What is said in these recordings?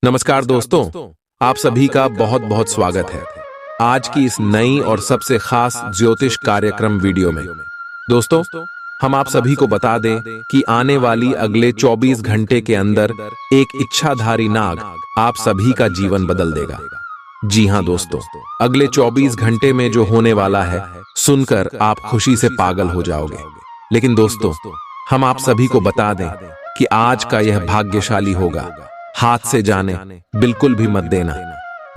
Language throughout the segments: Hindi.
नमस्कार दोस्तों, आप सभी का बहुत बहुत स्वागत है आज की इस नई और सबसे खास ज्योतिष कार्यक्रम वीडियो में। दोस्तों, हम आप सभी को बता दें कि आने वाली अगले 24 घंटे के अंदर एक इच्छाधारी नाग आप सभी का जीवन बदल देगा। जी हां दोस्तों, अगले 24 घंटे में जो होने वाला है सुनकर आप खुशी से पागल हो जाओगे। लेकिन दोस्तों, हम आप सभी को बता दें कि आज का यह भाग्यशाली होगा। हाथ से जाने बिल्कुल भी मत देना।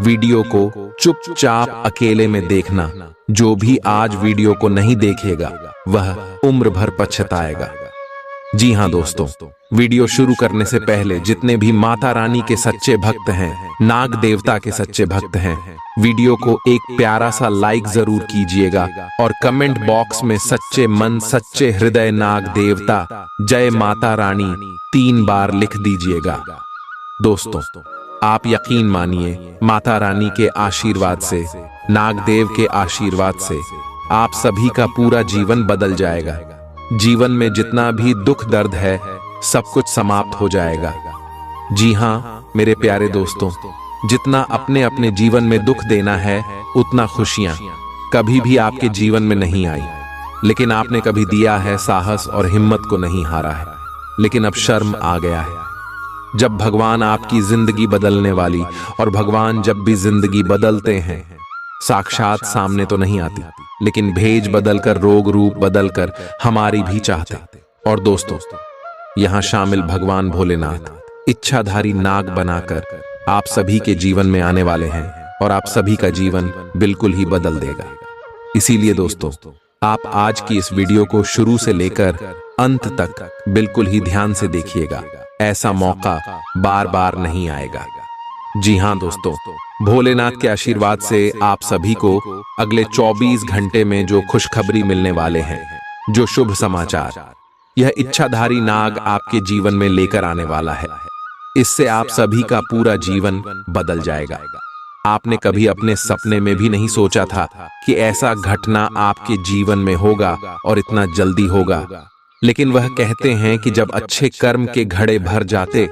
वीडियो को चुपचाप अकेले में देखना। जो भी आज वीडियो को नहीं देखेगा वह उम्र भर पछताएगा। जी हां दोस्तों, वीडियो शुरू करने से पहले जितने भी माता रानी के सच्चे भक्त हैं, नाग देवता के सच्चे भक्त हैं, वीडियो को एक प्यारा सा लाइक जरूर कीजिएगा और कमेंट बॉक्स में सच्चे मन सच्चे हृदय नाग देवता जय माता रानी 3 बार लिख दीजिएगा। दोस्तों, आप यकीन मानिए, माता रानी के आशीर्वाद से, नागदेव के आशीर्वाद से आप सभी का पूरा जीवन बदल जाएगा। जीवन में जितना भी दुख दर्द है सब कुछ समाप्त हो जाएगा। जी हां मेरे प्यारे दोस्तों, जितना अपने अपने जीवन में दुख देना है उतना खुशियां कभी भी आपके जीवन में नहीं आई। लेकिन आपने कभी दिया है साहस और हिम्मत को नहीं हारा है। लेकिन अब शर्म आ गया है। जब भगवान आपकी जिंदगी बदलने वाली, और भगवान जब भी जिंदगी बदलते हैं साक्षात सामने तो नहीं आती, लेकिन भेज बदलकर, रोग रूप बदलकर हमारी भी चाहते। और दोस्तों, यहां शामिल भगवान भोलेनाथ इच्छाधारी नाग बनाकर आप सभी के जीवन में आने वाले हैं और आप सभी का जीवन बिल्कुल ही बदल देगा। इसीलिए दोस्तों, आप आज की इस वीडियो को शुरू से लेकर अंत तक बिल्कुल ही ध्यान से देखिएगा। ऐसा मौका बार बार नहीं आएगा। जी हां दोस्तों, भोलेनाथ के आशीर्वाद से आप सभी को अगले 24 घंटे में जो खुशखबरी मिलने वाले हैं, जो शुभ समाचार यह इच्छाधारी नाग आपके जीवन में लेकर आने वाला है, इससे आप सभी का पूरा जीवन बदल जाएगा। आपने कभी अपने सपने में भी नहीं सोचा था कि ऐसा घटना आपके जीवन में होगा और इतना जल्दी होगा। लेकिन वह कहते हैं कि जब अच्छे कर्म के घड़े भर जाते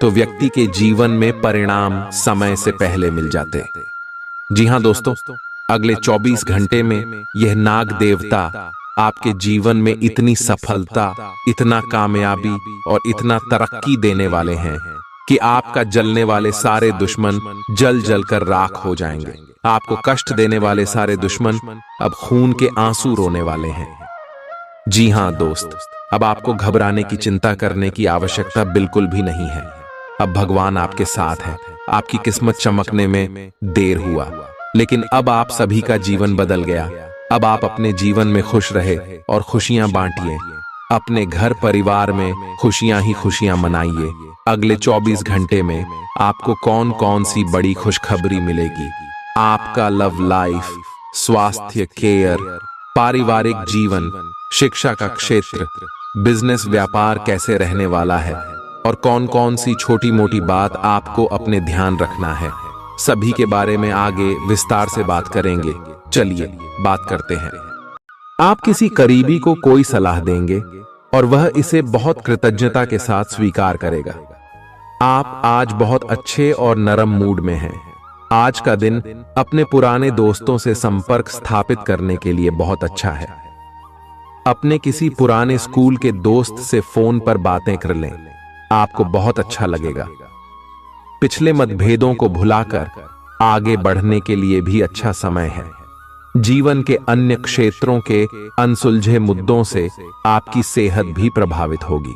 तो व्यक्ति के जीवन में परिणाम समय से पहले मिल जाते। जी हां दोस्तों, अगले 24 घंटे में यह नाग देवता आपके जीवन में इतनी सफलता, इतना कामयाबी और इतना तरक्की देने वाले हैं कि आपका जलने वाले सारे दुश्मन जल जल कर राख हो जाएंगे। आपको कष्ट देने वाले सारे दुश्मन अब खून के आंसू रोने वाले हैं। जी हां दोस्त, अब आपको घबराने की, चिंता करने की आवश्यकता बिल्कुल भी नहीं है। अब भगवान आपके साथ है। आपकी किस्मत चमकने में देर हुआ, लेकिन अब आप सभी का जीवन बदल गया। अब आप अपने जीवन में खुश रहे और खुशियां बांटिए। अपने घर परिवार में खुशियां ही खुशियां मनाइए। अगले 24 घंटे में आपको कौन कौन सी बड़ी खुशखबरी मिलेगी? आपका लव लाइफ, स्वास्थ्य केयर, पारिवारिक जीवन, शिक्षा का क्षेत्र, बिजनेस व्यापार कैसे रहने वाला है और कौन कौन सी छोटी मोटी बात आपको अपने ध्यान रखना है, सभी के बारे में आगे विस्तार से बात करेंगे। चलिए बात करते हैं। आप किसी करीबी को कोई सलाह देंगे और वह इसे बहुत कृतज्ञता के साथ स्वीकार करेगा। आप आज बहुत अच्छे और नरम मूड में हैं। आज का दिन अपने पुराने दोस्तों से संपर्क स्थापित करने के लिए बहुत अच्छा है। अपने किसी पुराने स्कूल के दोस्त से फोन पर बातें कर लें, आपको बहुत अच्छा लगेगा। पिछले मतभेदों को भुलाकर आगे बढ़ने के लिए भी अच्छा समय है। जीवन के अन्य क्षेत्रों के अनसुलझे मुद्दों से आपकी सेहत भी प्रभावित होगी।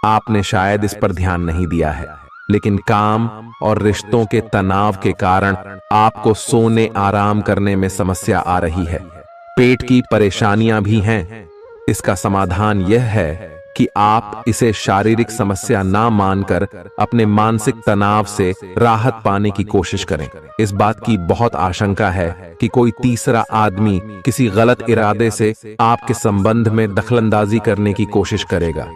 आपने शायद इस पर ध्यान नहीं दिया है, लेकिन काम और रिश्तों के तनाव के कारण आपको सोने आराम करने में समस्या आ रही है। पेट की परेशानियां भी हैं। इसका समाधान यह है कि आप इसे शारीरिक समस्या ना मानकर अपने मानसिक तनाव से राहत पाने की कोशिश करें। इस बात की बहुत आशंका है कि कोई तीसरा आदमी किसी गलत इरादे से आपके संबंध में दखलंदाजी करने की कोशिश करेगा।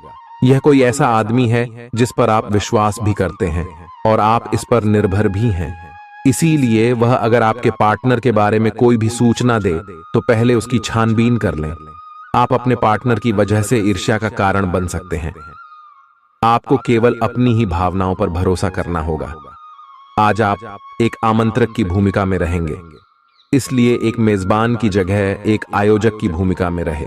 यह कोई ऐसा आदमी है जिस पर आप विश्वास भी करते हैं और आप इस पर निर्भर भी हैं। इसीलिए वह अगर आपके पार्टनर के बारे में कोई भी सूचना दे तो पहले उसकी छानबीन कर लें। आप अपने पार्टनर की वजह से ईर्ष्या का कारण बन सकते हैं। आपको केवल अपनी ही भावनाओं पर भरोसा करना होगा। आज आप एक आमंत्रक की भूमिका में रहेंगे, इसलिए एक मेजबान की जगह एक आयोजक की भूमिका में रहे।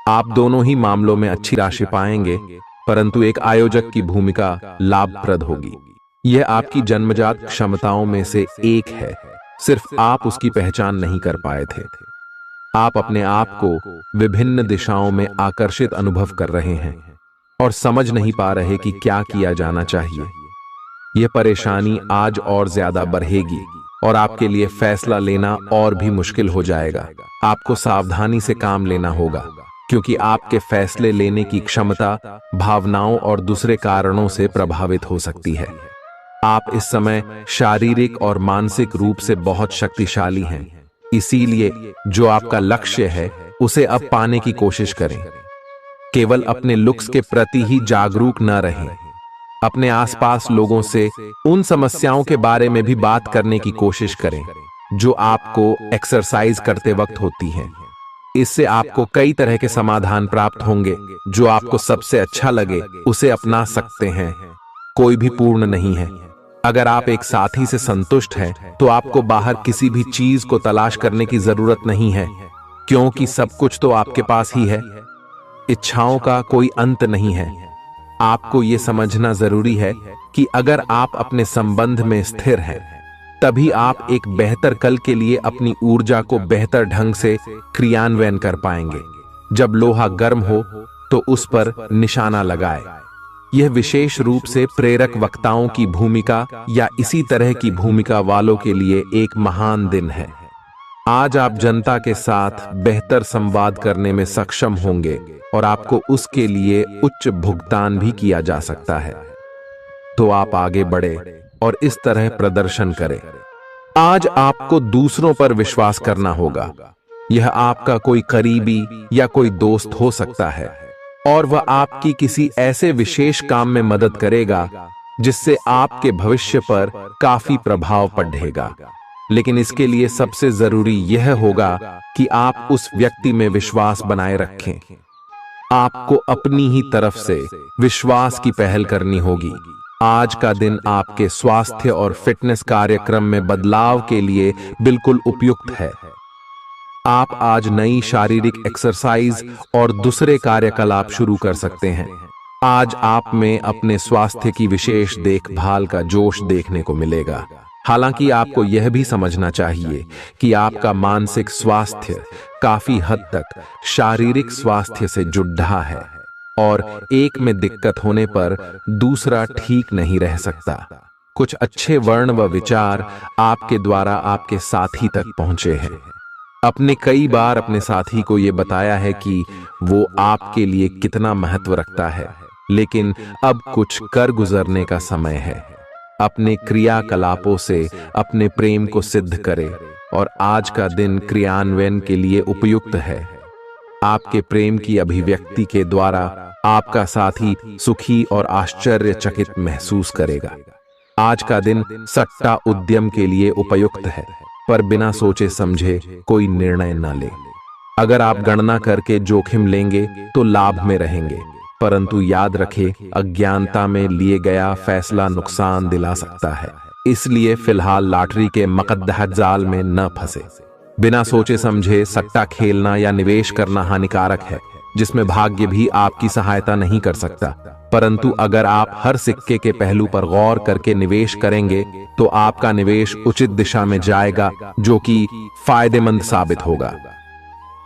आप दोनों ही मामलों में अच्छी राशि पाएंगे, परंतु एक आयोजक की भूमिका लाभप्रद होगी। यह आपकी जन्मजात क्षमताओं में से एक है, सिर्फ आप उसकी पहचान नहीं कर पाए थे। आप अपने आप को विभिन्न दिशाओं में आकर्षित अनुभव कर रहे हैं और समझ नहीं पा रहे कि क्या किया जाना चाहिए। यह परेशानी आज और ज्यादा बढ़ेगी और आपके लिए फैसला लेना और भी मुश्किल हो जाएगा। आपको सावधानी से काम लेना होगा, क्योंकि आपके फैसले लेने की क्षमता भावनाओं और दूसरे कारणों से प्रभावित हो सकती है। आप इस समय शारीरिक और मानसिक रूप से बहुत शक्तिशाली हैं, इसीलिए जो आपका लक्ष्य है उसे अब पाने की कोशिश करें। केवल अपने लुक्स के प्रति ही जागरूक न रहें, अपने आसपास लोगों से उन समस्याओं के बारे में भी बात करने की कोशिश करें जो आपको एक्सरसाइज करते वक्त होती हैं। इससे आपको कई तरह के समाधान प्राप्त होंगे। जो आपको सबसे अच्छा लगे उसे अपना सकते हैं, कोई भी पूर्ण नहीं है। अगर आप एक साथी से संतुष्ट हैं तो आपको बाहर किसी भी चीज को तलाश करने की जरूरत नहीं है, क्योंकि सब कुछ तो आपके पास ही है। इच्छाओं का कोई अंत नहीं है। आपको यह समझना जरूरी है कि अगर आप अपने संबंध में स्थिर हैं, तभी आप एक बेहतर कल के लिए अपनी ऊर्जा को बेहतर ढंग से क्रियान्वयन कर पाएंगे। जब लोहा गर्म हो तो उस पर निशाना लगाए। यह विशेष रूप से प्रेरक वक्ताओं की भूमिका या इसी तरह की भूमिका वालों के लिए एक महान दिन है। आज आप जनता के साथ बेहतर संवाद करने में सक्षम होंगे और आपको उसके लिए उच्च भुगतान भी किया जा सकता है। तो आप आगे बढ़े और इस तरह प्रदर्शन करें। आज आपको दूसरों पर विश्वास करना होगा। यह आपका कोई करीबी या कोई दोस्त हो सकता है और वह आपकी किसी ऐसे विशेष काम में मदद करेगा जिससे आपके भविष्य पर काफी प्रभाव पड़ेगा। लेकिन इसके लिए सबसे जरूरी यह होगा कि आप उस व्यक्ति में विश्वास बनाए रखें। आपको अपनी ही तरफ से विश्वास की पहल करनी होगी। आज का दिन आपके स्वास्थ्य और फिटनेस कार्यक्रम में बदलाव के लिए बिल्कुल उपयुक्त है। आप आज नई शारीरिक एक्सरसाइज और दूसरे कार्यकलाप शुरू कर सकते हैं। आज आप में अपने स्वास्थ्य की विशेष देखभाल का जोश देखने को मिलेगा। हालांकि आपको यह भी समझना चाहिए कि आपका मानसिक स्वास्थ्य काफी हद तक शारीरिक स्वास्थ्य से जुड़ा है और एक में दिक्कत होने पर दूसरा ठीक नहीं रह सकता। कुछ अच्छे वर्ण व विचार आपके द्वारा आपके साथी तक पहुंचे हैं। अपने कई बार अपने साथी को यह बताया है कि वो आपके लिए कितना महत्व रखता है, लेकिन अब कुछ कर गुजरने का समय है। अपने क्रियाकलापों से अपने प्रेम को सिद्ध करें और आज का दिन क्रियान्वयन के लिए उपयुक्त है। आपके प्रेम की अभिव्यक्ति के द्वारा आपका साथी सुखी और आश्चर्यचकित महसूस करेगा। आज का दिन सट्टा उद्यम के लिए उपयुक्त है, पर बिना सोचे समझे कोई निर्णय न ले। अगर आप गणना करके जोखिम लेंगे तो लाभ में रहेंगे, परंतु याद रखें अज्ञानता में लिए गया फैसला नुकसान दिला सकता है। इसलिए फिलहाल लॉटरी के मकद्दह जाल में न फंसे। बिना सोचे समझे सट्टा खेलना या निवेश करना हानिकारक है, जिसमें भाग्य भी आपकी सहायता नहीं कर सकता। परंतु अगर आप हर सिक्के के पहलू पर गौर करके निवेश करेंगे तो आपका निवेश उचित दिशा में जाएगा, जो कि फायदेमंद साबित होगा।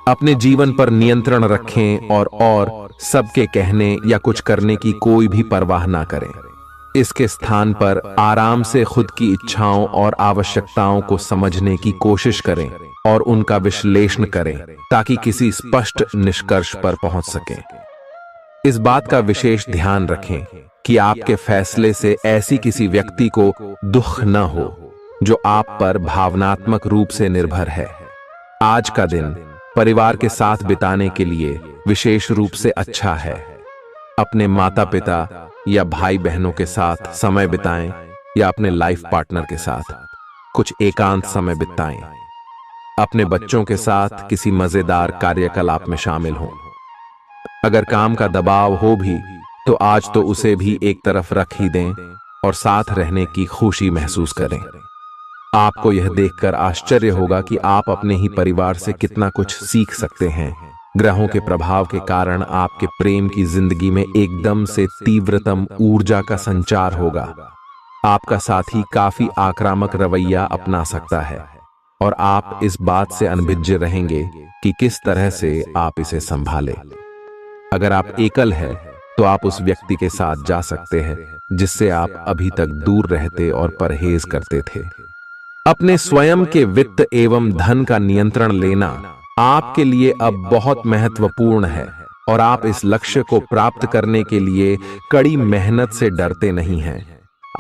अपने जीवन पर नियंत्रण रखें और सबके कहने या कुछ करने की कोई भी परवाह ना करें। इसके स्थान पर आराम से खुद की इच्छाओं और आवश्यकताओं को समझने की कोशिश करें और उनका विश्लेषण करें, ताकि किसी स्पष्ट निष्कर्ष पर पहुंच सकें। इस बात का विशेष ध्यान रखें कि आपके फैसले से ऐसी किसी व्यक्ति को दुख न हो जो आप पर भावनात्मक रूप से निर्भर है। आज का दिन परिवार के साथ बिताने के लिए विशेष रूप से अच्छा है। अपने माता पिता या भाई बहनों के साथ समय बिताएं या अपने लाइफ पार्टनर के साथ कुछ एकांत समय बिताएं। अपने बच्चों के साथ किसी मजेदार कार्यकलाप में शामिल हों। अगर काम का दबाव हो भी तो आज तो उसे भी एक तरफ रख ही दें और साथ रहने की खुशी महसूस करें। आपको यह देखकर आश्चर्य होगा कि आप अपने ही परिवार से कितना कुछ सीख सकते हैं। ग्रहों के प्रभाव के कारण आपके प्रेम की जिंदगी में एकदम से तीव्रतम ऊर्जा का संचार होगा। आपका साथी काफी आक्रामक रवैया अपना सकता है और आप इस बात से अनभिज्ञ रहेंगे कि किस तरह से आप इसे संभालें। अगर आप एकल हैं, तो आप उस व्यक्ति के साथ जा सकते हैं जिससे आप अभी तक दूर रहते और परहेज करते थे। अपने स्वयं के वित्त एवं धन का नियंत्रण लेना आपके लिए अब बहुत महत्वपूर्ण है और आप इस लक्ष्य को प्राप्त करने के लिए कड़ी मेहनत से डरते नहीं हैं।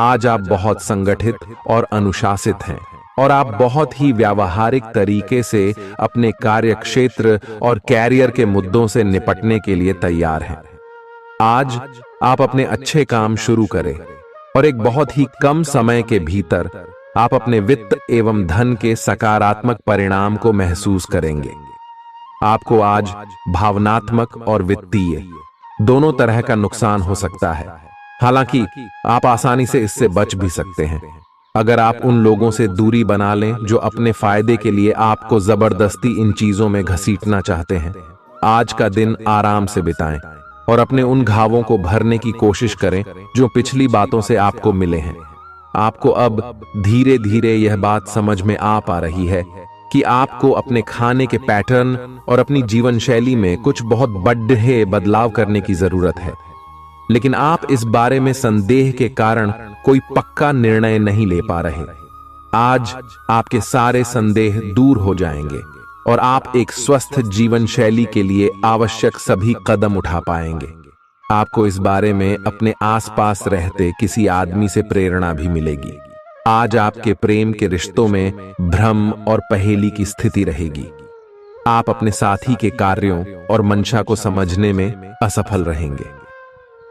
आज आप बहुत संगठित और अनुशासित हैं और आप बहुत ही व्यावहारिक तरीके से अपने कार्य क्षेत्र और कैरियर के मुद्दों से निपटने के लिए तैयार हैं। आज आप अपने अच्छे काम शुरू करें और एक बहुत ही कम समय के भीतर आप अपने वित्त एवं धन के सकारात्मक परिणाम को महसूस करेंगे। आपको आज भावनात्मक और वित्तीय दोनों तरह का नुकसान हो सकता है। हालांकि आप आसानी से इससे बच भी सकते हैं अगर आप उन लोगों से दूरी बना लें जो अपने फायदे के लिए आपको जबरदस्ती इन चीजों में घसीटना चाहते हैं। आज का दिन आराम से बिताएं और अपने उन घावों को भरने की कोशिश करें जो पिछली बातों से आपको मिले हैं। आपको अब धीरे धीरे यह बात समझ में आ पा रही है कि आपको अपने खाने के पैटर्न और अपनी जीवन शैली में कुछ बहुत बड़े बदलाव करने की जरूरत है, लेकिन आप इस बारे में संदेह के कारण कोई पक्का निर्णय नहीं ले पा रहे। आज आपके सारे संदेह दूर हो जाएंगे और आप एक स्वस्थ जीवन शैली के लिए आवश्यक सभी कदम उठा पाएंगे। आपको इस बारे में अपने आसपास रहते किसी आदमी से प्रेरणा भी मिलेगी। आज आपके प्रेम के रिश्तों में भ्रम और पहेली की स्थिति रहेगी। आप अपने साथी के कार्यों और मंशा को समझने में असफल रहेंगे।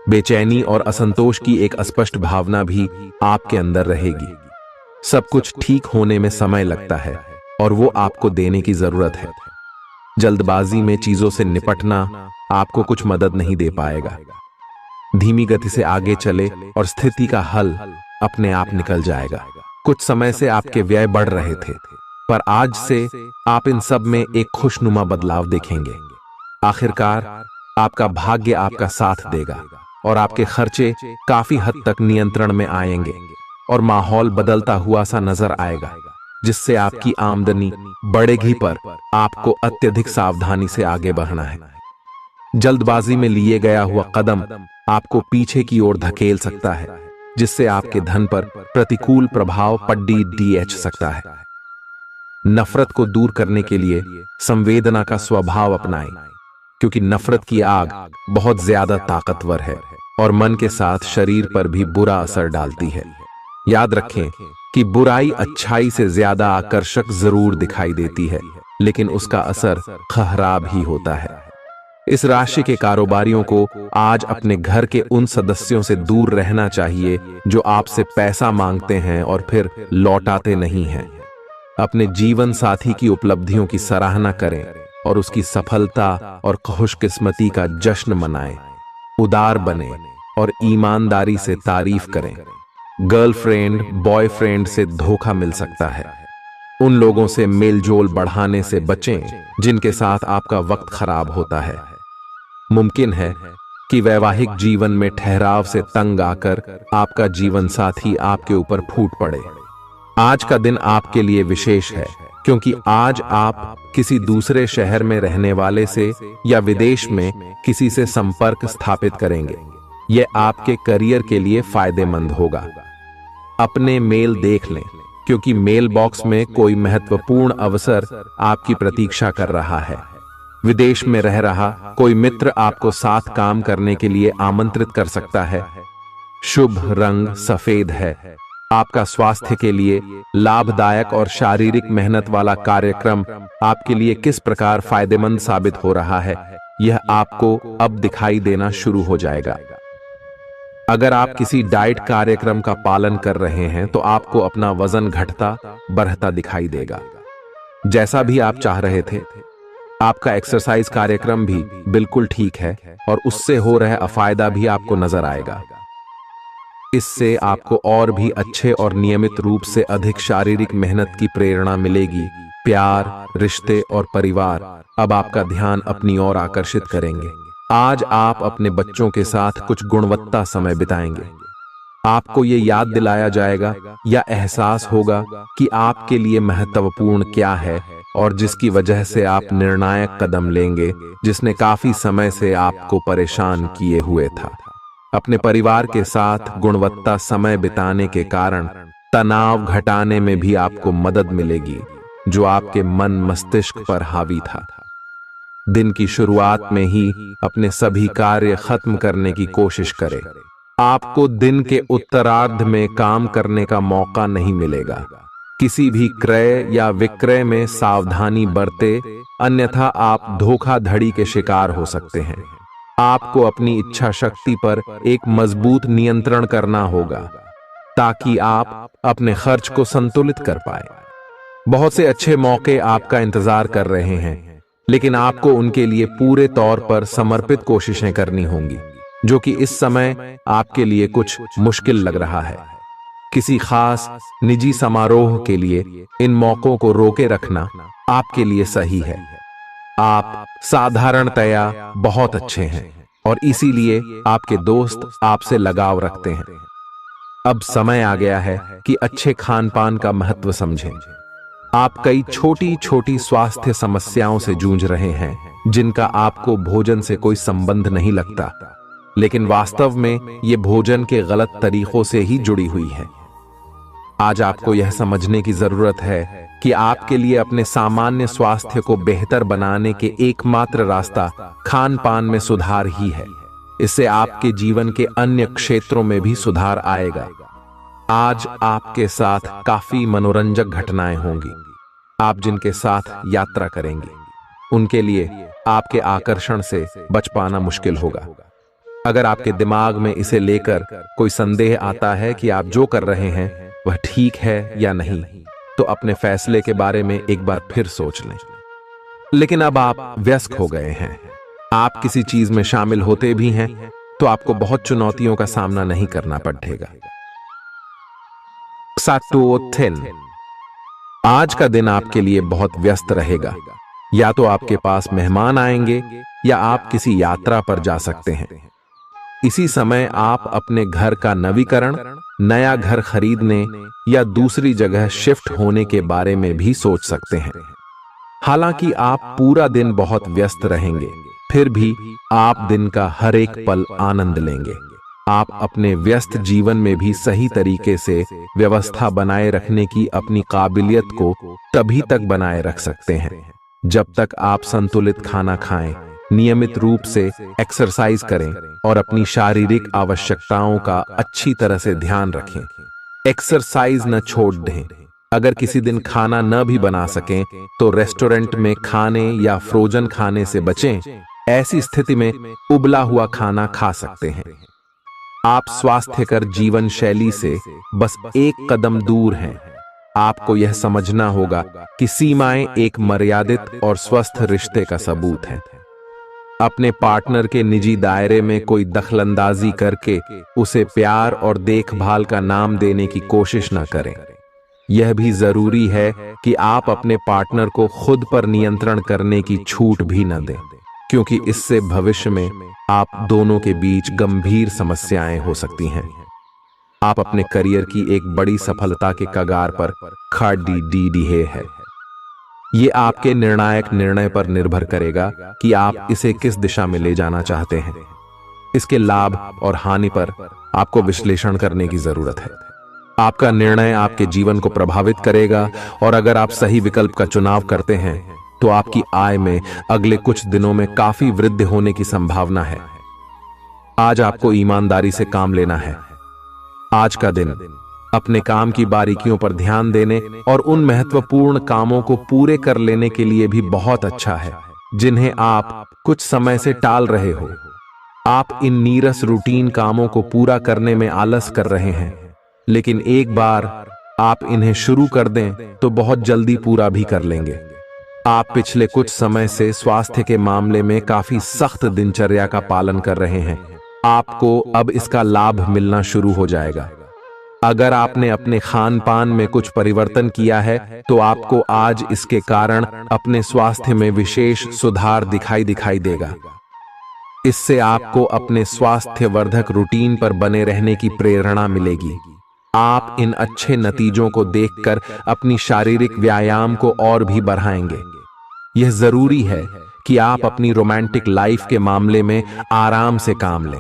बेचैनी और असंतोष की एक अस्पष्ट भावना भी आपके अंदर रहेगी। सब कुछ ठीक होने में समय लगता है और वो आपको देने की जरूरत है। जल्दबाजी में चीजों से निपटना आपको कुछ मदद नहीं दे पाएगा। धीमी गति से आगे चले और स्थिति का हल अपने आप निकल जाएगा। कुछ समय से आपके व्यय बढ़ रहे थे, पर आज से आप इन सब में एक खुशनुमा बदलाव देखेंगे। आखिरकार आपका भाग्य आपका साथ देगा और आपके खर्चे काफी हद तक नियंत्रण में आएंगे और माहौल बदलता हुआ सा नजर आएगा, जिससे आपकी आमदनी बढ़ेगी, पर आपको अत्यधिक सावधानी से आगे बढ़ना है। जल्दबाजी में लिए गया हुआ कदम आपको पीछे की ओर धकेल सकता है, जिससे आपके धन पर प्रतिकूल प्रभाव पड़ सकता है। नफरत को दूर करने के लिए संवेदना का स्वभाव अपनाएं, क्योंकि नफरत की आग बहुत ज्यादा ताकतवर है और मन के साथ शरीर पर भी बुरा असर डालती है। याद रखें कि बुराई अच्छाई से ज्यादा आकर्षक जरूर दिखाई देती है, लेकिन उसका असर खराब ही होता है। इस राशि के कारोबारियों को आज अपने घर के उन सदस्यों से दूर रहना चाहिए जो आपसे पैसा मांगते हैं और फिर लौटाते नहीं हैं। अपने जीवन साथी की उपलब्धियों की सराहना करें और उसकी सफलता और खुशकिस्मती का जश्न मनाएं। उदार बने और ईमानदारी से तारीफ करें। गर्लफ्रेंड बॉयफ्रेंड से धोखा मिल सकता है। उन लोगों से मेलजोल बढ़ाने से बचें जिनके साथ आपका वक्त खराब होता है। मुमकिन है कि वैवाहिक जीवन में ठहराव से तंग आकर आपका जीवन साथी आपके ऊपर फूट पड़े। आज का दिन आपके लिए विशेष है, क्योंकि आज आप किसी दूसरे शहर में रहने वाले से या विदेश में किसी से संपर्क स्थापित करेंगे। यह आपके करियर के लिए फायदेमंद होगा। अपने मेल देख लें, क्योंकि मेल बॉक्स में कोई महत्वपूर्ण अवसर आपकी प्रतीक्षा कर रहा है। विदेश में रह रहा कोई मित्र आपको साथ काम करने के लिए आमंत्रित कर सकता है। शुभ रंग सफेद है। आपका स्वास्थ्य के लिए लाभदायक और शारीरिक मेहनत वाला कार्यक्रम आपके लिए किस प्रकार फायदेमंद साबित हो रहा है, यह आपको अब दिखाई देना शुरू हो जाएगा। अगर आप किसी डाइट कार्यक्रम का पालन कर रहे हैं तो आपको अपना वजन घटता बढ़ता दिखाई देगा। जैसा भी आप चाह रहे थे, आपका एक्सरसाइज कार्यक्रम भी बिल्कुल ठीक है और उससे हो रहा अफायदा भी आपको नजर आएगा। इससे आपको और भी अच्छे और नियमित रूप से अधिक शारीरिक मेहनत की प्रेरणा मिलेगी। प्यार, रिश्ते और परिवार अब आपका ध्यान अपनी ओर आकर्षित करेंगे। आज आप अपने बच्चों के साथ कुछ गुणवत्ता समय बिताएंगे। आपको ये याद दिलाया जाएगा या एहसास होगा कि आपके लिए महत्वपूर्ण क्या है और जिसकी वजह से आप निर्णायक कदम लेंगे, जिसने काफी समय से आपको परेशान किए हुए था। अपने परिवार के साथ गुणवत्ता समय बिताने के कारण तनाव घटाने में भी आपको मदद मिलेगी, जो आपके मन मस्तिष्क पर हावी था। दिन की शुरुआत में ही अपने सभी कार्य खत्म करने की कोशिश करें। आपको दिन के उत्तरार्ध में काम करने का मौका नहीं मिलेगा। किसी भी क्रय या विक्रय में सावधानी बरते, अन्यथा आप धोखाधड़ी के शिकार हो सकते हैं। आपको अपनी इच्छा शक्ति पर एक मजबूत नियंत्रण करना होगा ताकि आप अपने खर्च को संतुलित कर पाए। बहुत से अच्छे मौके आपका इंतजार कर रहे हैं, लेकिन आपको उनके लिए पूरे तौर पर समर्पित कोशिशें करनी होंगी, जो कि इस समय आपके लिए कुछ मुश्किल लग रहा है। किसी खास निजी समारोह के लिए इन मौकों को रोके रखना आपके लिए सही है। आप साधारणतया बहुत अच्छे हैं और इसीलिए आपके दोस्त आपसे लगाव रखते हैं। अब समय आ गया है कि अच्छे खान पान का महत्व समझें। आप कई छोटी छोटी स्वास्थ्य समस्याओं से जूझ रहे हैं, जिनका आपको भोजन से कोई संबंध नहीं लगता, लेकिन वास्तव में ये भोजन के गलत तरीकों से ही जुड़ी हुई है। आज आपको यह समझने की जरूरत है कि आपके लिए अपने सामान्य स्वास्थ्य को बेहतर बनाने के एकमात्र रास्ता खान पान में सुधार ही है। इससे आपके जीवन के अन्य क्षेत्रों में भी सुधार आएगा। आज आपके साथ काफी मनोरंजक घटनाएं होंगी। आप जिनके साथ यात्रा करेंगे, उनके लिए आपके आकर्षण से बच पाना मुश्किल होगा। अगर आपके दिमाग में इसे लेकर कोई संदेह आता है कि आप जो कर रहे हैं वह ठीक है या नहीं, तो अपने फैसले के बारे में एक बार फिर सोच लें। लेकिन अब आप व्यस्त हो गए हैं, आप किसी चीज में शामिल होते भी हैं, तो आपको बहुत चुनौतियों का सामना नहीं करना पड़ेगा। आज का दिन आपके लिए बहुत व्यस्त रहेगा। या तो आपके पास मेहमान आएंगे या आप किसी यात्रा पर जा सकते हैं। इसी समय आप अपने घर का नवीकरण, नया घर खरीदने या दूसरी जगह शिफ्ट होने के बारे में भी सोच सकते हैं। हालांकि आप पूरा दिन बहुत व्यस्त रहेंगे, फिर भी आप दिन का हर एक पल आनंद लेंगे। आप अपने व्यस्त जीवन में भी सही तरीके से व्यवस्था बनाए रखने की अपनी काबिलियत को तभी तक बनाए रख सकते हैं जब तक आप संतुलित खाना खाएं, नियमित रूप से एक्सरसाइज करें और अपनी शारीरिक आवश्यकताओं का अच्छी तरह से ध्यान रखें। एक्सरसाइज न छोड़ दें। अगर किसी दिन खाना न भी बना सकें तो रेस्टोरेंट में खाने या फ्रोजन खाने से बचें। ऐसी स्थिति में उबला हुआ खाना खा सकते हैं। आप स्वास्थ्यकर जीवन शैली से बस एक कदम दूर हैं। आपको यह समझना होगा कि सीमाएं एक मर्यादित और स्वस्थ रिश्ते का सबूत हैं। अपने पार्टनर के निजी दायरे में कोई दखलंदाजी करके उसे प्यार और देखभाल का नाम देने की कोशिश न करें। यह भी जरूरी है कि आप अपने पार्टनर को खुद पर नियंत्रण करने की छूट भी न दें, क्योंकि इससे भविष्य में आप दोनों के बीच गंभीर समस्याएं हो सकती हैं। आप अपने करियर की एक बड़ी सफलता के कगार पर खड़ी है। ये आपके निर्णायक निर्णय पर निर्भर करेगा कि आप इसे किस दिशा में ले जाना चाहते हैं। इसके लाभ और हानि पर आपको विश्लेषण करने की जरूरत है। आपका निर्णय आपके जीवन को प्रभावित करेगा और अगर आप सही विकल्प का चुनाव करते हैं तो आपकी आय में अगले कुछ दिनों में काफी वृद्धि होने की संभावना है। आज आपको ईमानदारी से काम लेना है। आज का दिन अपने काम की बारीकियों पर ध्यान देने और उन महत्वपूर्ण कामों को पूरे कर लेने के लिए भी बहुत अच्छा है जिन्हें आप कुछ समय से टाल रहे हो। आप इन नीरस रूटीन कामों को पूरा करने में आलस कर रहे हैं, लेकिन एक बार आप इन्हें शुरू कर दें तो बहुत जल्दी पूरा भी कर लेंगे। आप पिछले कुछ समय से स्वास्थ्य के मामले में काफी सख्त दिनचर्या का पालन कर रहे हैं। आपको अब इसका लाभ मिलना शुरू हो जाएगा। अगर आपने अपने खान पान में कुछ परिवर्तन किया है तो आपको आज इसके कारण अपने स्वास्थ्य में विशेष सुधार दिखाई देगा। इससे आपको अपने स्वास्थ्य वर्धक रूटीन पर बने रहने की प्रेरणा मिलेगी। आप इन अच्छे नतीजों को देखकर अपनी शारीरिक व्यायाम को और भी बढ़ाएंगे। यह जरूरी है कि आप अपनी रोमांटिक लाइफ के मामले में आराम से काम लें।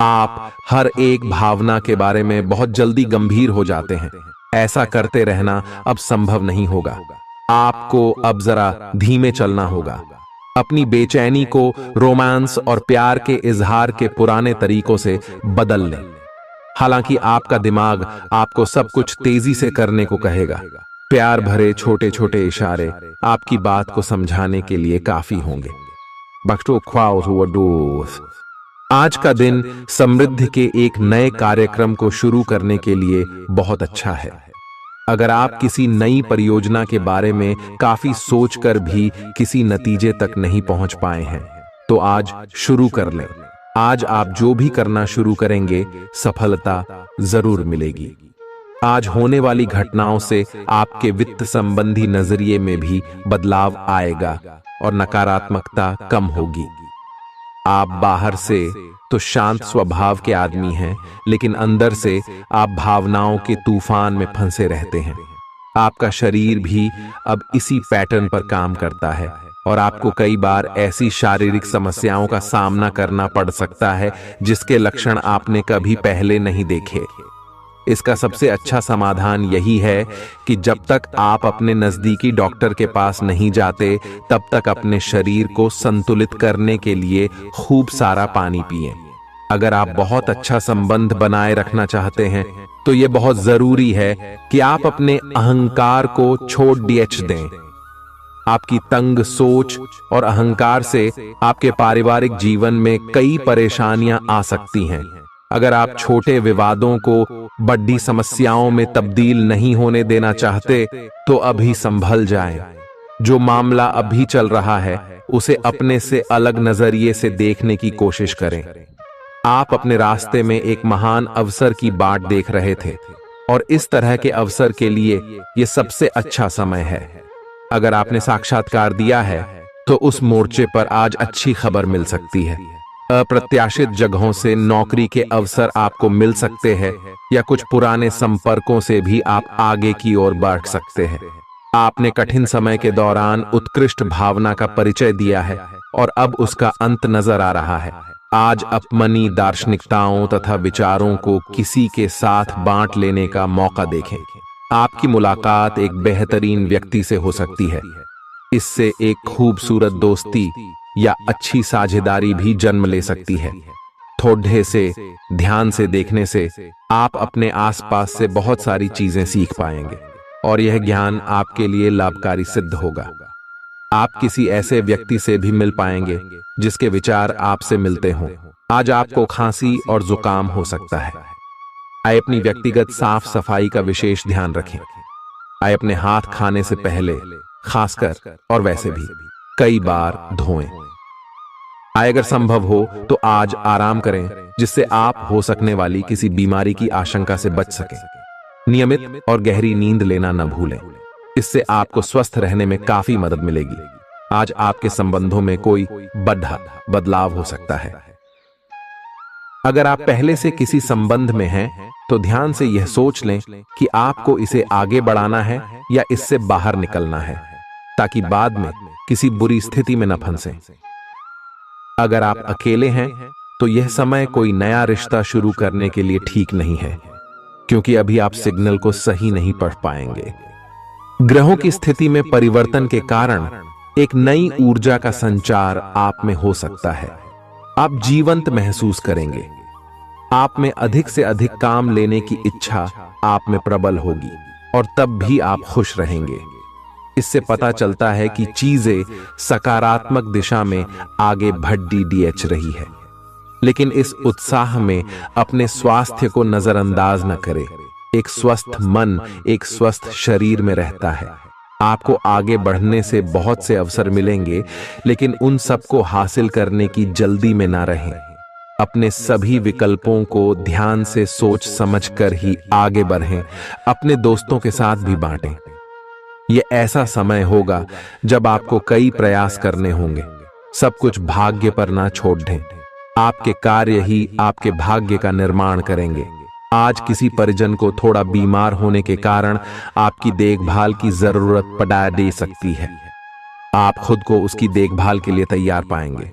आप हर एक भावना के बारे में बहुत जल्दी गंभीर हो जाते हैं। ऐसा करते रहना अब संभव नहीं होगा। आपको अब जरा धीमे चलना होगा। अपनी बेचैनी को रोमांस और प्यार के इजहार के पुराने तरीकों से बदल लें। हालांकि आपका दिमाग आपको सब कुछ तेजी से करने को कहेगा। प्यार भरे छोटे छोटे इशारे आपकी बात को समझाने के लिए काफी होंगे। आज का दिन समृद्धि के एक नए कार्यक्रम को शुरू करने के लिए बहुत अच्छा है। अगर आप किसी नई परियोजना के बारे में काफी सोचकर भी किसी नतीजे तक नहीं पहुंच पाए हैं तो आज शुरू कर लें। आज आप जो भी करना शुरू करेंगे सफलता जरूर मिलेगी। आज होने वाली घटनाओं से आपके वित्त संबंधी नजरिए में भी बदलाव आएगा और नकारात्मकता कम होगी। आप बाहर से तो शांत स्वभाव के आदमी हैं, लेकिन अंदर से आप भावनाओं के तूफान में फंसे रहते हैं। आपका शरीर भी अब इसी पैटर्न पर काम करता है और आपको कई बार ऐसी शारीरिक समस्याओं का सामना करना पड़ सकता है जिसके लक्षण आपने कभी पहले नहीं देखे। इसका सबसे अच्छा समाधान यही है कि जब तक आप अपने नजदीकी डॉक्टर के पास नहीं जाते तब तक अपने शरीर को संतुलित करने के लिए खूब सारा पानी पिएं। अगर आप बहुत अच्छा संबंध बनाए रखना चाहते हैं तो यह बहुत जरूरी है कि आप अपने अहंकार को छोड़ दें। आपकी तंग सोच और अहंकार से आपके पारिवारिक जीवन में कई परेशानियां आ सकती हैं। अगर आप छोटे विवादों को बड़ी समस्याओं में तब्दील नहीं होने देना चाहते तो अभी संभल जाएं। जो मामला अभी चल रहा है उसे अपने से अलग नजरिए से देखने की कोशिश करें। आप अपने रास्ते में एक महान अवसर की बाट देख रहे थे और इस तरह के अवसर के लिए यह सबसे अच्छा समय है। अगर आपने साक्षात्कार दिया है तो उस मोर्चे पर आज अच्छी खबर मिल सकती है। अप्रत्याशित जगहों से नौकरी के अवसर आपको मिल सकते हैं या कुछ पुराने संपर्कों से भी आप आगे की ओर बढ़ सकते हैं। आपने कठिन समय के दौरान उत्कृष्ट भावना का परिचय दिया है और अब उसका अंत नजर आ रहा है। आज अपनी दार्शनिकताओं तथा विचारों को किसी के साथ बांट लेने का मौका देखें। आपकी मुलाकात एक बेहतरीन व्यक्ति से हो सकती है। इससे एक खूबसूरत दोस्ती या अच्छी साझेदारी भी जन्म ले सकती है। थोड़े से ध्यान से देखने से आप अपने आसपास से बहुत सारी चीजें सीख पाएंगे और यह ज्ञान आपके लिए लाभकारी सिद्ध होगा। आप किसी ऐसे व्यक्ति से भी मिल पाएंगे जिसके विचार आपसे मिलते हों। आज आपको खांसी और जुकाम हो सकता है। आए अपनी व्यक्तिगत साफ सफाई का विशेष ध्यान रखें। आए अपने हाथ खाने से पहले खासकर और वैसे भी कई बार धोएं। आए अगर संभव हो तो आज आराम करें जिससे आप हो सकने वाली किसी बीमारी की आशंका से बच सकें। नियमित और गहरी नींद लेना न भूलें। इससे आपको स्वस्थ रहने में काफी मदद मिलेगी। आज आपके संबंधों में कोई बड़ा बदलाव हो सकता है। अगर आप पहले से किसी संबंध में हैं तो ध्यान से यह सोच लें कि आपको इसे आगे बढ़ाना है या इससे बाहर निकलना है, ताकि बाद में किसी बुरी स्थिति में न फंसें। अगर आप अकेले हैं तो यह समय कोई नया रिश्ता शुरू करने के लिए ठीक नहीं है, क्योंकि अभी आप सिग्नल को सही नहीं पढ़ पाएंगे। ग्रहों की स्थिति में परिवर्तन के कारण एक नई ऊर्जा का संचार आप में हो सकता है। आप जीवंत महसूस करेंगे। आप में अधिक से अधिक काम लेने की इच्छा आप में प्रबल होगी और तब भी आप खुश रहेंगे। इससे पता चलता है कि चीजें सकारात्मक दिशा में आगे बढ़ रही है। लेकिन इस उत्साह में अपने स्वास्थ्य को नजरअंदाज न करें। एक स्वस्थ मन एक स्वस्थ शरीर में रहता है। आपको आगे बढ़ने से बहुत से अवसर मिलेंगे, लेकिन उन सबको हासिल करने की जल्दी में ना रहें। अपने सभी विकल्पों को ध्यान से सोच समझकर ही आगे बढ़ें। अपने दोस्तों के साथ भी बांटें। यह ऐसा समय होगा जब आपको कई प्रयास करने होंगे। सब कुछ भाग्य पर ना छोड़ दें। आपके कार्य ही आपके भाग्य का निर्माण करेंगे। आज किसी परिजन को थोड़ा बीमार होने के कारण आपकी देखभाल की जरूरत पड़ा दे सकती है। आप खुद को उसकी देखभाल के लिए तैयार पाएंगे।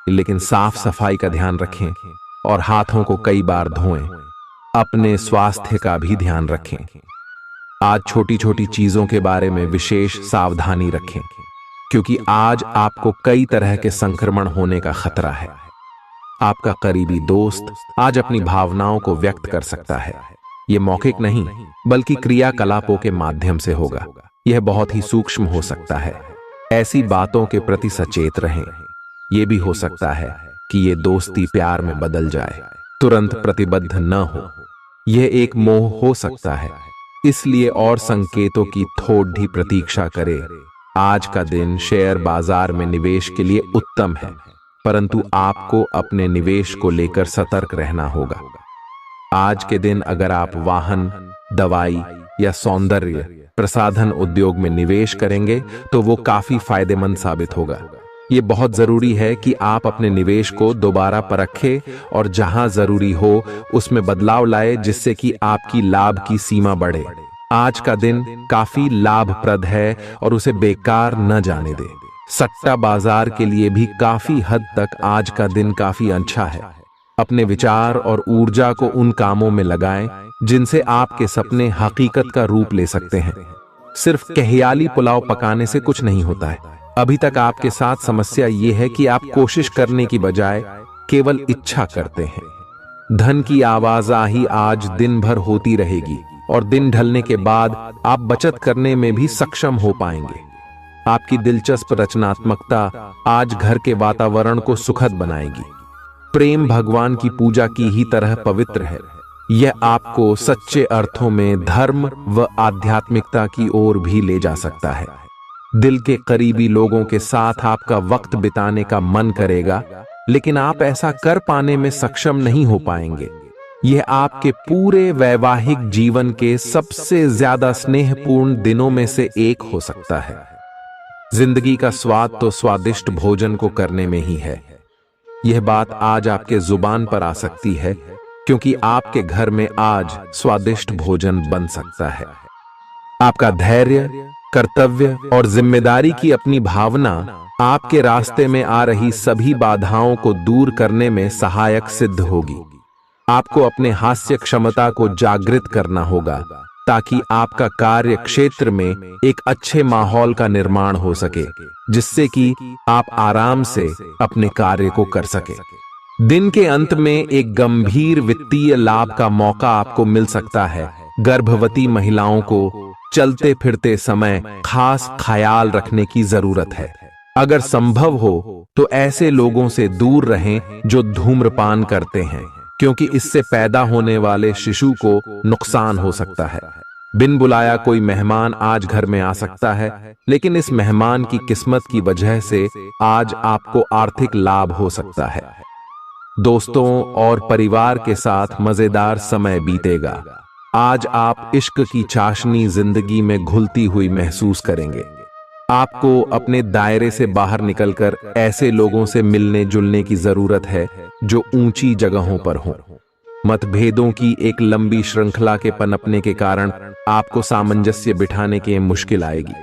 लेकिन साफ सफाई का ध्यान रखें और हाथों को कई बार धोएं। अपने स्वास्थ्य का भी ध्यान रखें। आज छोटी छोटी चीजों के बारे में विशेष सावधानी रखें, क्योंकि आज आपको कई तरह के संक्रमण होने का खतरा है। आपका करीबी दोस्त आज अपनी भावनाओं को व्यक्त कर सकता है। यह मौखिक नहीं बल्कि क्रियाकलापों के माध्यम से होगा। यह बहुत ही सूक्ष्म हो सकता है। ऐसी बातों के प्रति सचेत रहें। यह भी हो सकता है कि यह दोस्ती प्यार में बदल जाए। तुरंत प्रतिबद्ध न हो। यह एक मोह हो सकता है, इसलिए और संकेतों की थोड़ी प्रतीक्षा करें। आज का दिन शेयर बाजार में निवेश के लिए उत्तम है, परंतु आपको अपने निवेश को लेकर सतर्क रहना होगा। आज के दिन अगर आप वाहन, दवाई या सौंदर्य प्रसाधन उद्योग में निवेश करेंगे तो वो काफी फायदेमंद साबित होगा। ये बहुत जरूरी है कि आप अपने निवेश को दोबारा परखें और जहां जरूरी हो उसमें बदलाव लाए, जिससे कि आपकी लाभ की सीमा बढ़े। आज का दिन काफी लाभप्रद है और उसे बेकार न जाने दें। सट्टा बाजार के लिए भी काफी हद तक आज का दिन काफी अच्छा है। अपने विचार और ऊर्जा को उन कामों में लगाएं जिनसे आपके सपने हकीकत का रूप ले सकते हैं। सिर्फ कहियाली पुलाव पकाने से कुछ नहीं होता है। अभी तक आपके साथ समस्या ये है कि आप कोशिश करने की बजाय केवल इच्छा करते हैं। धन की आवाजाही आज दिन भर होती रहेगी और दिन ढलने के बाद आप बचत करने में भी सक्षम हो पाएंगे। आपकी दिलचस्प रचनात्मकता आज घर के वातावरण को सुखद बनाएगी। प्रेम भगवान की पूजा की ही तरह पवित्र है। यह आपको सच्चे अर्थों में धर्म व आध्यात्मिकता की ओर भी ले जा सकता है। दिल के करीबी लोगों के साथ आपका वक्त बिताने का मन करेगा, लेकिन आप ऐसा कर पाने में सक्षम नहीं हो पाएंगे। यह आपके पूरे वैवाहिक जीवन के सबसे ज्यादा स्नेहपूर्ण दिनों में से एक हो सकता है। जिंदगी का स्वाद तो स्वादिष्ट भोजन को करने में ही है। यह बात आज आपके जुबान पर आ सकती है, क्योंकि आपके घर में आज स्वादिष्ट भोजन बन सकता है। आपका धैर्य, कर्तव्य और जिम्मेदारी की अपनी भावना आपके रास्ते में आ रही सभी बाधाओं को दूर करने में सहायक सिद्ध होगी। आपको अपने हास्य क्षमता को जागृत करना होगा, ताकि आपका कार्य क्षेत्र में एक अच्छे माहौल का निर्माण हो सके, जिससे कि आप आराम से अपने कार्य को कर सके। दिन के अंत में एक गंभीर वित्तीय लाभ का मौका आपको मिल सकता है। गर्भवती महिलाओं को चलते फिरते समय खास ख्याल रखने की जरूरत है। अगर संभव हो तो ऐसे लोगों से दूर रहें जो धूम्रपान करते हैं, क्योंकि इससे पैदा होने वाले शिशु को नुकसान हो सकता है। बिन बुलाया कोई मेहमान आज घर में आ सकता है, लेकिन इस मेहमान की किस्मत की वजह से आज आपको आर्थिक लाभ हो सकता है। दोस्तों और परिवार के साथ मजेदार समय बीतेगा। आज आप इश्क की चाशनी जिंदगी में घुलती हुई महसूस करेंगे। आपको अपने दायरे से बाहर निकलकर ऐसे लोगों से मिलने जुलने की जरूरत है जो ऊंची जगहों पर हों। मतभेदों की एक लंबी श्रृंखला के पनपने के कारण आपको सामंजस्य बिठाने की मुश्किल आएगी।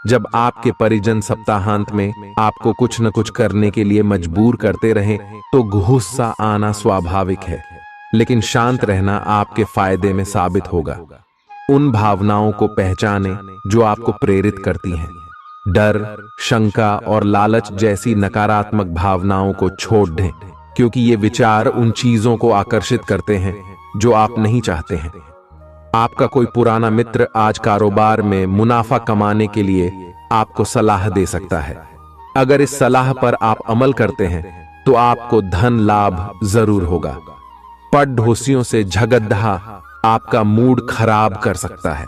जब आपके परिजन सप्ताहांत में आपको कुछ न कुछ करने के लिए मजबूर करते रहें तो गुस्सा आना स्वाभाविक है, लेकिन शांत रहना आपके फायदे में साबित होगा। उन भावनाओं को पहचानें जो आपको प्रेरित करती हैं। डर, शंका और लालच जैसी नकारात्मक भावनाओं को छोड़ दें, क्योंकि ये विचार उन चीजों को आकर्षित करते हैं जो आप नहीं चाहते हैं। आपका कोई पुराना मित्र आज कारोबार में मुनाफा कमाने के लिए आपको सलाह दे सकता है। अगर इस सलाह पर आप अमल करते हैं तो आपको धन लाभ जरूर होगा। पड़ोसियों से झगड़ा आपका मूड खराब कर सकता है,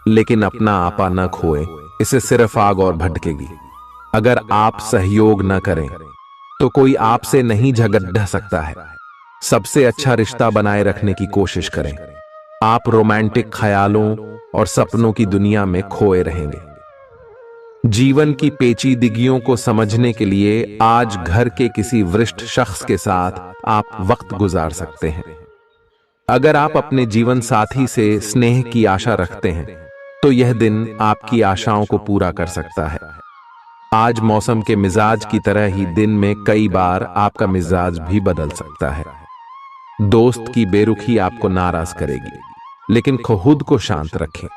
लेकिन अपना आपा न खोए, इससे सिर्फ आग और भड़केगी। अगर आप सहयोग न करें तो कोई आपसे नहीं झगड़ सकता है। सबसे अच्छा रिश्ता बनाए रखने की कोशिश करें। आप रोमांटिक ख्यालों और सपनों की दुनिया में खोए रहेंगे। जीवन की पेचीदगियों को समझने के लिए आज घर के किसी वरिष्ठ शख्स के साथ आप वक्त गुजार सकते हैं। अगर आप अपने जीवन साथी से स्नेह की आशा रखते हैं तो यह दिन आपकी आशाओं को पूरा कर सकता है। आज मौसम के मिजाज की तरह ही दिन में कई बार आपका मिजाज भी बदल सकता है। दोस्त की बेरुखी आपको नाराज करेगी, लेकिन खुद को शांत रखें।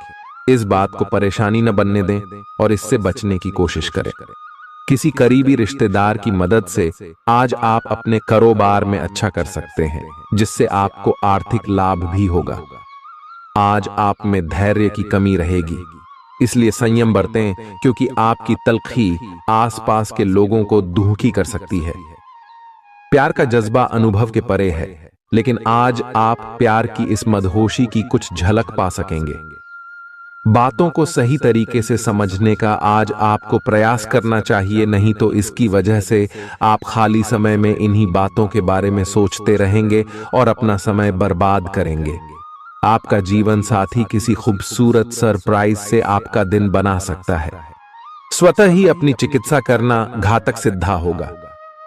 इस बात को परेशानी न बनने दें और इससे बचने की कोशिश करें। किसी करीबी रिश्तेदार की मदद से आज आप अपने कारोबार में अच्छा कर सकते हैं, जिससे आपको आर्थिक लाभ भी होगा। आज आप में धैर्य की कमी रहेगी, इसलिए संयम बरतें, क्योंकि आपकी तल्खी आसपास के लोगों को दुखी कर सकती है। प्यार का जज्बा अनुभव के परे है, लेकिन आज आप प्यार की इस मदहोशी की कुछ झलक पा सकेंगे। बातों को सही तरीके से समझने का आज आपको प्रयास करना चाहिए, नहीं तो इसकी वजह से आप खाली समय में इन्हीं बातों के बारे में सोचते रहेंगे और अपना समय बर्बाद करेंगे। आपका जीवन साथी किसी खूबसूरत सरप्राइज से आपका दिन बना सकता है। स्वतः ही अपनी चिकित्सा करना घातक सिद्धा होगा।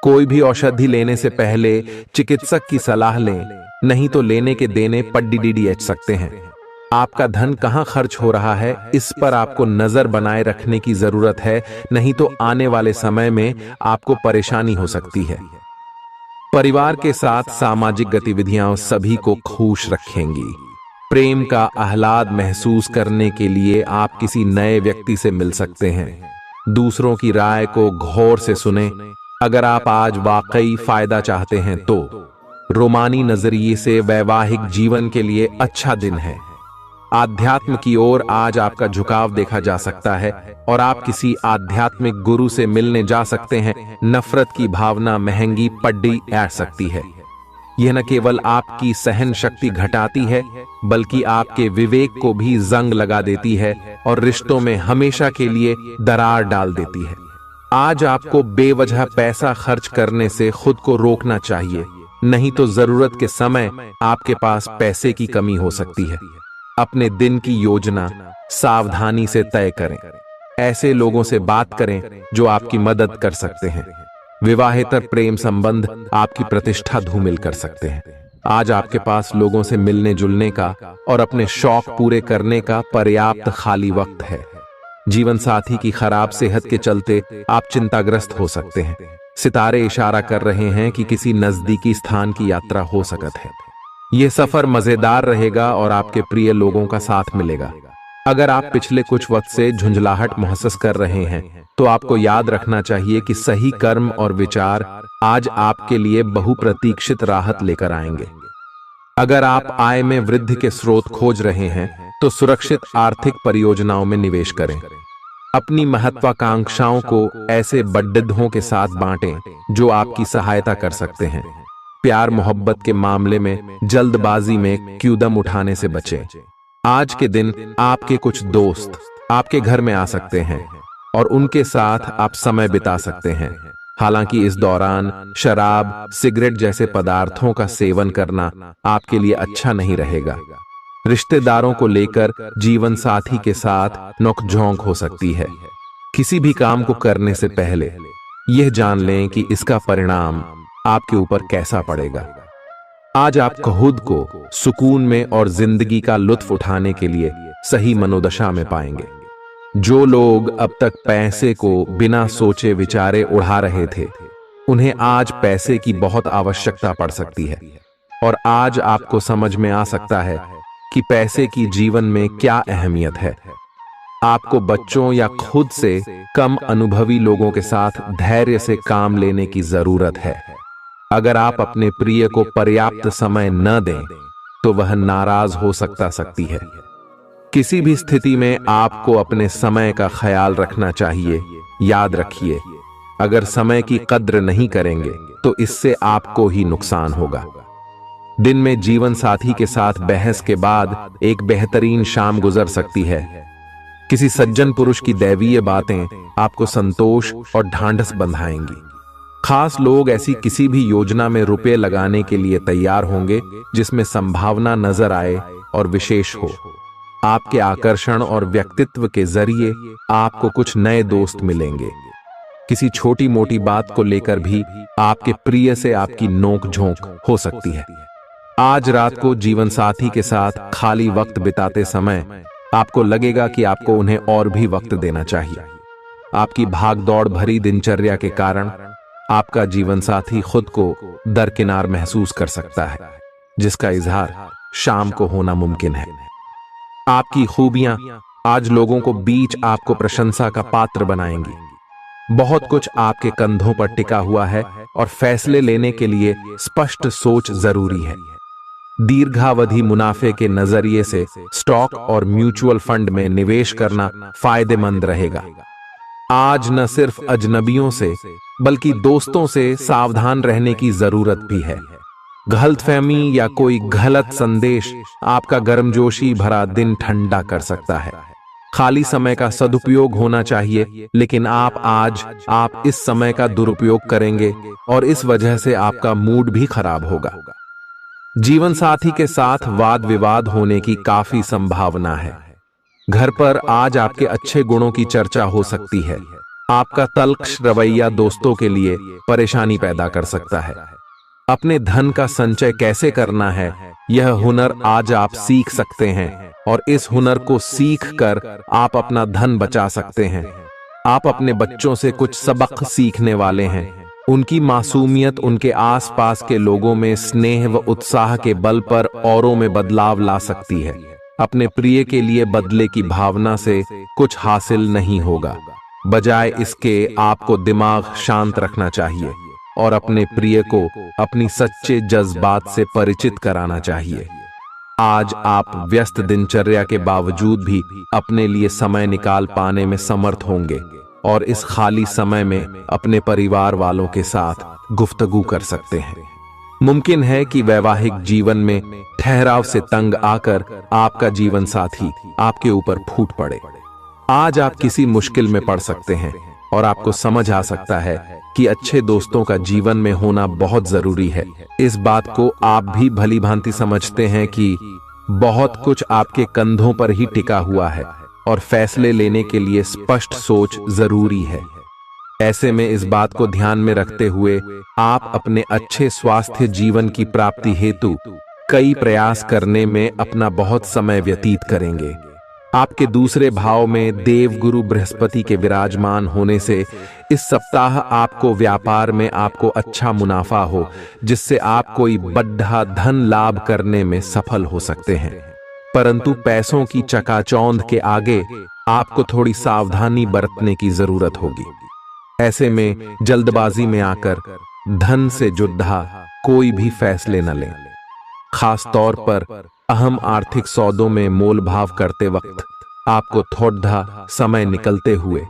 कोई भी औषधि लेने से पहले चिकित्सक की सलाह लें, नहीं तो लेने के देने पड्डीडीएच सकते हैं। आपका धन कहां खर्च हो रहा है, इस पर आपको नजर बनाए रखने की जरूरत है, नहीं तो आने वाले समय में आपको परेशानी हो सकती है। परिवार के साथ सामाजिक गतिविधियां सभी को खुश रखेंगी। प्रेम का आह्लाद महसूस करने के लिए आप किसी नए व्यक्ति से मिल सकते हैं। दूसरों की राय को गौर से सुनें। अगर आप आज वाकई फायदा चाहते हैं तो रोमानी नजरिए से वैवाहिक जीवन के लिए अच्छा दिन है। आध्यात्म की ओर आज आपका झुकाव देखा जा सकता है और आप किसी आध्यात्मिक गुरु से मिलने जा सकते हैं। नफरत की भावना महंगी पड्डी आ सकती है। यह न केवल आपकी सहन शक्ति घटाती है, बल्कि आपके विवेक को भी जंग लगा देती है और रिश्तों में हमेशा के लिए दरार डाल देती है। आज आपको बेवजह पैसा खर्च करने से खुद को रोकना चाहिए, नहीं तो जरूरत के समय आपके पास पैसे की कमी हो सकती है। अपने दिन की योजना सावधानी से तय करें। ऐसे लोगों से बात करें जो आपकी मदद कर सकते हैं। विवाहेतर प्रेम संबंध आपकी प्रतिष्ठा धूमिल कर सकते हैं। आज आपके पास लोगों से मिलने जुलने का और अपने शौक पूरे करने का पर्याप्त खाली वक्त है। जीवन साथी की खराब सेहत के चलते आप चिंताग्रस्त हो सकते हैं। सितारे इशारा कर रहे हैं कि किसी नजदीकी स्थान की यात्रा हो सकती है। यह सफर मजेदार रहेगा और आपके प्रिय लोगों का साथ मिलेगा। अगर आप पिछले कुछ वक्त से झुंझलाहट महसूस कर रहे हैं तो आपको याद रखना चाहिए कि सही कर्म और विचार आज आपके लिए बहुप्रतीक्षित राहत लेकर आएंगे। अगर आप आय में वृद्धि के स्रोत खोज रहे हैं तो सुरक्षित आर्थिक परियोजनाओं में निवेश करें। अपनी महत्वाकांक्षाओं को ऐसे बड्ढों के साथ बांटें जो आपकी सहायता कर सकते हैं। प्यार मोहब्बत के मामले में जल्दबाजी में कदम उठाने से बचें। आज के दिन आपके कुछ दोस्त आपके घर में आ सकते हैं और उनके साथ आप समय बिता सकते हैं। हालांकि इस दौरान शराब, सिगरेट जैसे पदार्थों का सेवन करना आपके लिए अच्छा नहीं रहेगा। रिश्तेदारों को लेकर जीवन साथी के साथ नोकझोंक हो सकती है। किसी भी काम को करने से पहले यह जान लें कि इसका परिणाम आपके ऊपर कैसा पड़ेगा। आज आप खुद को सुकून में और जिंदगी का लुत्फ उठाने के लिए सही मनोदशा में पाएंगे। जो लोग अब तक पैसे को बिना सोचे विचारे उड़ा रहे थे, उन्हें आज पैसे की बहुत आवश्यकता पड़ सकती है और आज आपको समझ में आ सकता है कि पैसे की जीवन में क्या अहमियत है। आपको बच्चों या खुद से कम अनुभवी लोगों के साथ धैर्य से काम लेने की जरूरत है। अगर आप अपने प्रिय को पर्याप्त समय न दें तो वह नाराज हो सकती है। किसी भी स्थिति में आपको अपने समय का ख्याल रखना चाहिए। याद रखिए, अगर समय की कद्र नहीं करेंगे तो इससे आपको ही नुकसान होगा। दिन में जीवन साथी के साथ बहस के बाद एक बेहतरीन शाम गुजर सकती है। किसी सज्जन पुरुष की दैवीय बातें आपको संतोष और ढांढस बंधाएंगी। खास लोग ऐसी किसी भी योजना में रुपए लगाने के लिए तैयार होंगे जिसमें संभावना नजर आए और विशेष हो। आपके आकर्षण और व्यक्तित्व के जरिए आपको कुछ नए दोस्त मिलेंगे। किसी छोटी मोटी बात को लेकर भी आपके प्रिय से आपकी नोक झोंक हो सकती है। आज रात को जीवन साथी के साथ खाली वक्त बिताते समय आपको लगेगा कि आपको उन्हें और भी वक्त देना चाहिए। आपकी भागदौड़ भरी दिनचर्या के कारण आपका जीवन साथी खुद को दरकिनार महसूस कर सकता है, जिसका इजहार शाम को होना मुमकिन है। आपकी खूबियां आज लोगों को बीच आपको प्रशंसा का पात्र बनाएंगी। बहुत कुछ आपके कंधों पर टिका हुआ है और फैसले लेने के लिए स्पष्ट सोच जरूरी है। दीर्घावधि मुनाफे के नजरिए से स्टॉक और म्यूचुअल फंड में निवेश करना फायदेमंद रहेगा। आज न सिर्फ अजनबियों से बल्कि दोस्तों से सावधान रहने की जरूरत भी है। गलतफहमी या कोई गलत संदेश आपका गर्मजोशी भरा दिन ठंडा कर सकता है। खाली समय का सदुपयोग होना चाहिए, लेकिन आप इस समय का दुरुपयोग करेंगे और इस वजह से आपका मूड भी खराब होगा। जीवन साथी के साथ वाद विवाद होने की काफी संभावना है। घर पर आज आपके अच्छे गुणों की चर्चा हो सकती है। आपका तल्ख रवैया दोस्तों के लिए परेशानी पैदा कर सकता है। अपने धन का संचय कैसे करना है, यह हुनर आज आप सीख सकते हैं और इस हुनर को सीख कर आप अपना धन बचा सकते हैं। आप अपने बच्चों से कुछ सबक सीखने वाले हैं। उनकी मासूमियत उनके आसपास के लोगों में स्नेह व उत्साह के बल पर औरों में बदलाव ला सकती है। अपने प्रिय के लिए बदले की भावना से कुछ हासिल नहीं होगा। बजाय इसके आपको दिमाग शांत रखना चाहिए और अपने प्रिय को अपनी सच्चे जज्बात से परिचित कराना चाहिए। आज आप व्यस्त दिनचर्या के बावजूद भी अपने लिए समय निकाल पाने में समर्थ होंगे और इस खाली समय में अपने परिवार वालों के साथ गुफ्तगू कर सकते हैं। मुमकिन है कि वैवाहिक जीवन में ठहराव से तंग आकर आपका जीवन साथी आपके ऊपर फूट पड़े। आज आप किसी मुश्किल में पड़ सकते हैं और आपको समझ आ सकता है कि अच्छे दोस्तों का जीवन में होना बहुत जरूरी है। इस बात को आप भी भली भांति समझते हैं कि बहुत कुछ आपके कंधों पर ही टिका हुआ है और फैसले लेने के लिए स्पष्ट सोच जरूरी है। ऐसे में इस बात को ध्यान में रखते हुए आप अपने अच्छे स्वास्थ्य जीवन की प्राप्ति हेतु कई प्रयास करने में अपना बहुत समय व्यतीत करेंगे। आपके दूसरे भाव में देवगुरु बृहस्पति के विराजमान होने से इस सप्ताह आपको व्यापार में आपको अच्छा मुनाफा हो, जिससे आप कोई बड़ा धन लाभ करने में सफल हो सकते हैं। परंतु पैसों की चकाचौंध के आगे आपको थोड़ी सावधानी बरतने की जरूरत होगी। ऐसे में जल्दबाजी में आकर धन से जुड़ा कोई भी फैसले न लें। खास तौर पर अहम आर्थिक सौदों में मोल भाव करते वक्त आपको थोड़ा समय निकलते हुए